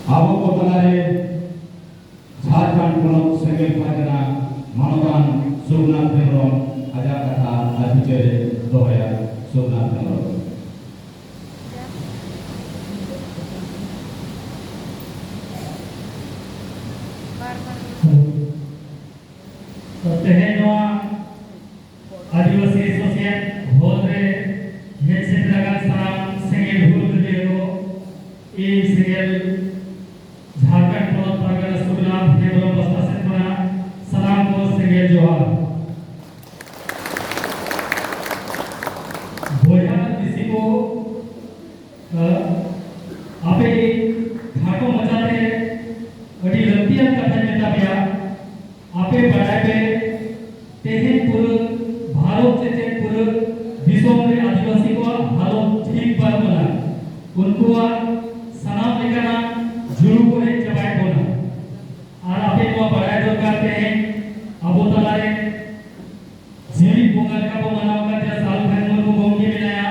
Abo ko talare Jharkhand Ponok Sengel Pargana Manoban Sugnath Hemrom ajar kata abicare doya Sugnath Hemrom. तेहेनोआ आदिवासी association होरे headset लगा साम सेंगेल हुल देरो ए सेंगेल झारखंड पोलत परगना सुगनाथ हेमरम बस्ता सेना सलाम को सेंगेल जोहार बोया किसी को आपे घाटो मचाते अड़ी लंतियन कथा नेता बिया आपे बढ़ाए तेहे पूरे भारत से पूरे विश्व में आदिवासी को हालों ठीक पर बना उनको सनाम लेकर जुड़ू को है जवाब बोला और आपे को बढ़ाए तो करते हैं अब वो तलारे जीवित पोंगल का वो मनाओगा जैसे साल भर में वो गोंगी मिलाया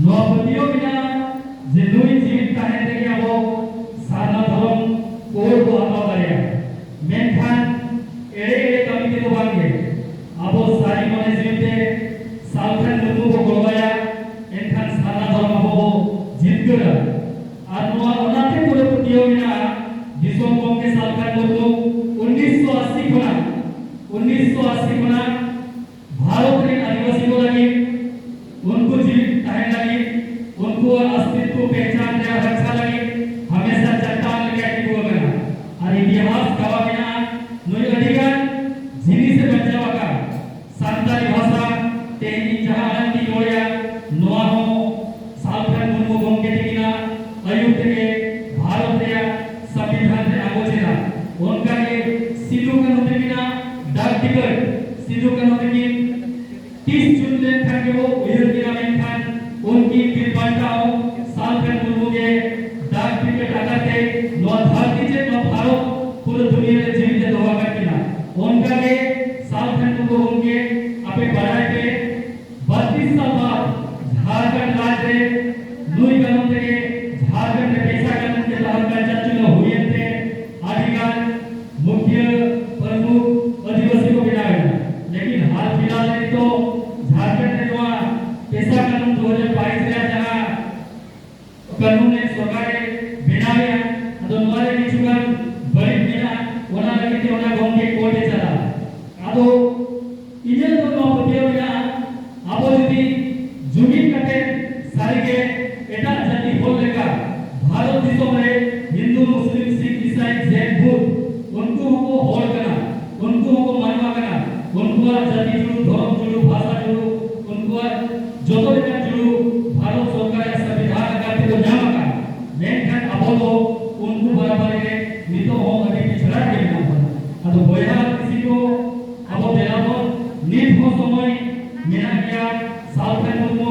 नौपतियों मिला जिंदगी जीवित कहे थे कि वो साधना धर्म कोड को आता करेगा मेंखान एड़े कमिटी को बांगे अब सारी मने जीवते सालखन मुर्मू को गोवाया एनखान साना धर्म को जीत गया और नोआ ओनाते पूरे प्रतियोगिता जिसों को के सालखन मुर्मू 1980 बना भारत के आदिवासी को लगी उनको जीवित कहने लगी उनको अस्तित्व पहचान या रक्षा लगी हमेशा चट्टान लेके टिको बना और इतिहास गवाह बिना नुई अधिकार जिनी से बचावा का सांताली भाषा तेनी जहां की जोड़िया नोआहो सालखन मुर्मू गोंगे टिकिना अयुक्त के भारत या संविधान से आगोचेना उनका के सिद्धू का नोटिकिना डाक टिकट सिद्धू का नोटिकिन 30 जून ले था कि वो उधर की रामेखान उनकी बिरबांटाओ सालखन मुर्मू के डाक टिकट आकर के नो धरती से नो भारत पूरे दुनिया में जीवित दोहा करना उनका के सालखन मुर्मू होंगे अपने बढ़ाए पे 32 साल बाद झारखंड राज्य नुई कानून के झारखंड में पैसा कानून के तहत पंचायत चुनाव हुए थे अधिकार मुख्य प्रमुख आदिवासी को बनाया लेकिन हाल फिलहाल में तो झारखंड ने जो पैसा कानून 2022 में जहां कानून ने सरकार बनाया तो हमारे निचुगन बड़ी बिना ओना लगी थी ओना गोंगे कोटे चला आदो इजे तो नो प्रतियोगिता आबो यदि जुमी कटे सारी के एटा जाति बोल लेगा भारत देशों में हिंदू मुस्लिम सिख ईसाई जैन बुद्ध उनको होड़ करना उनको मानवा करना उनको जाति जुड़ू धर्म जुड़ू भाषा जुड़ू उनको जो तो लेकर जुड़ू भारत सरकार या संविधान करते तो जामा का मेंखान आबो तो उनको बराबर के नितो हो अभी पिछड़ा के ना तो बोया किसी को अब बेलाबो नीट हो समय मेरा क्या सालखन मुर्मू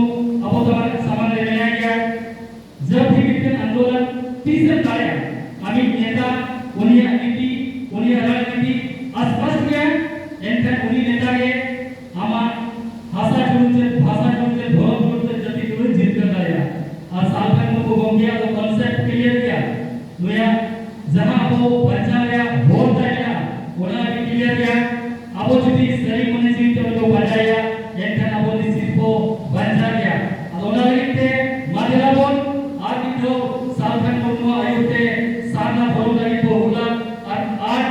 अब तो सामान्य मेरा क्या जब भी विज्ञान आंदोलन तीसरे तारे अमित नेता उन्हीं नीति उन्हीं रणनीति स्पष्ट किया एनखान उन्हीं नेता के हमार भाषा जुड़ते धर्म जुड़ते जति जुड़े जीत कर लाया और सालखन मुर्मू गोंगिया तो कांसेप्ट क्लियर किया नया जहां वो बचा गया वोट देना ओना भी क्लियर किया अब यदि सही मने जीत तो बचाया एनखान अब निश्चित को बचा गया अब ओना लगते मादिला बोल आज जो सालखन मुर्मू आयुते साना भरो लगी तो हुला और 8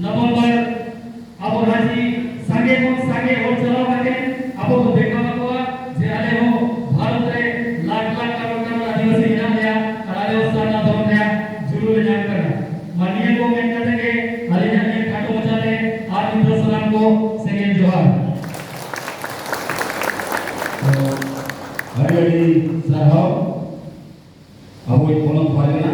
नवंबर अब राजी संगे और चलाव करके अब तो देखा हुआ जे आले हो भारत रे लाख करोड़ आदिवासी इनाम दिया और आले हो साना भरो दिया जुलूल जान कर माननीय को मैं कहते के अलीना ने खाटो मचाले आज मित्र सलाम को सेकेंड जोहार हरियाली साहब अब एक पोलत भाजना